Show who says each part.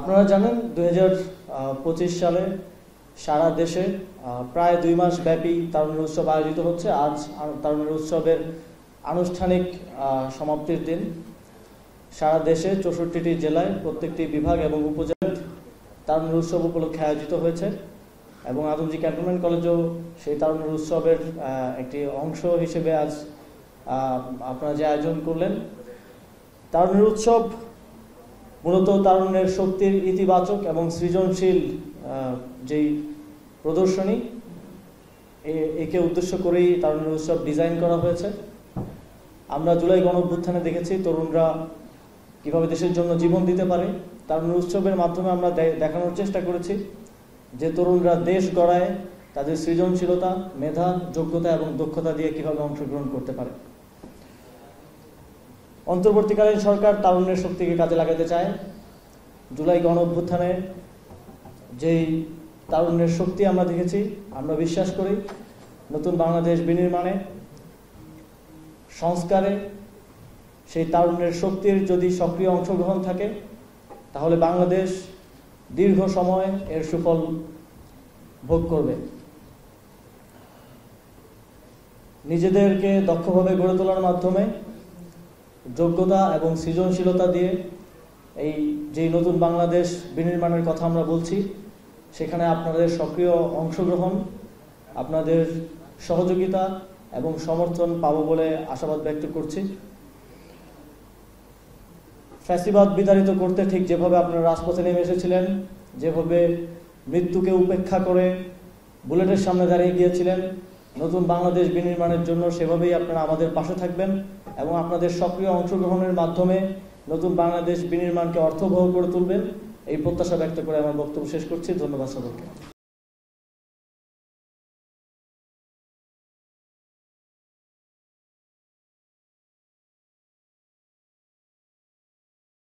Speaker 1: আপনারা জানেন 2025 সালে সারা দেশে প্রায় 2 মাস ব্যাপী তারুণ্য উৎসব আয়োজিত হচ্ছে। আজ তারুণ্য উৎসবের আনুষ্ঠানিক সমাপ্তির দিন। সারা দেশে 64টি জেলায় প্রত্যেকটি বিভাগ এবং উপজেলায় তারুণ্য উৎসব উপলক্ষে আয়োজিত হয়েছে এবং আদমজী ক্যান্টনমেন্ট কলেজেও সেই তারুণ্য উৎসবের একটি অংশ হিসেবে আজ আপনারা যে আয়োজন করলেন। তারুণ্য উৎসব মূলত তারুণ্যের শক্তির ইতিবাচক এবং সৃজনশীল যেই প্রদর্শনী একে উদ্দেশ্য করেই তারুণ্য উৎসব ডিজাইন করা হয়েছে। আমরা জুলাই গণঅভ্যুত্থানে দেখেছি তরুণরা কিভাবে দেশের জন্য জীবন দিতে পারে। তারুণ্য উৎসবের মাধ্যমে আমরা দেখানোর চেষ্টা করেছি যে তরুণরা দেশ গড়ায় তাদের সৃজনশীলতা, মেধা, যোগ্যতা এবং দক্ষতা দিয়ে কিভাবে অংশগ্রহণ করতে পারে। অন্তর্বর্তীকালীন সরকার তারুণ্যের শক্তিকে কাজে লাগাতে চায়। জুলাই গণঅভ্যুত্থানে যেই তারুণ্যের শক্তি আমরা দেখেছি, আমরা বিশ্বাস করি নতুন বাংলাদেশ বিনির্মাণে, সংস্কারে সেই তারুণ্যের শক্তির যদি সক্রিয় অংশগ্রহণ থাকে তাহলে বাংলাদেশ দীর্ঘ সময় এর সুফল ভোগ করবে। নিজেদেরকে দক্ষভাবে গড়ে তোলার মাধ্যমে, যোগ্যতা এবং সৃজনশীলতা দিয়ে এই যেই নতুন বাংলাদেশ বিনির্মাণের কথা আমরা বলছি, সেখানে আপনাদের সক্রিয় অংশগ্রহণ, আপনাদের সহযোগিতা এবং সমর্থন পাবো বলে আশাবাদ ব্যক্ত করছি। ফ্যাসিবাদ বিতাড়িত করতে ঠিক যেভাবে আপনারা রাজপথে নেমে এসেছিলেন, যেভাবে মৃত্যুকে উপেক্ষা করে বুলেটের সামনে দাঁড়িয়ে গিয়েছিলেন নতুন বাংলাদেশ বিনির্মাণের জন্য, সেভাবেই আপনারা আমাদের পাশে থাকবেন এবং আপনাদের সক্রিয় অংশগ্রহণের মাধ্যমে নতুন বাংলাদেশ বিনির্মাণকে অর্থবহ করে তুলবেন, এই প্রত্যাশা ব্যক্ত করে আমার বক্তব্য শেষ করছি। ধন্যবাদ সবাইকে।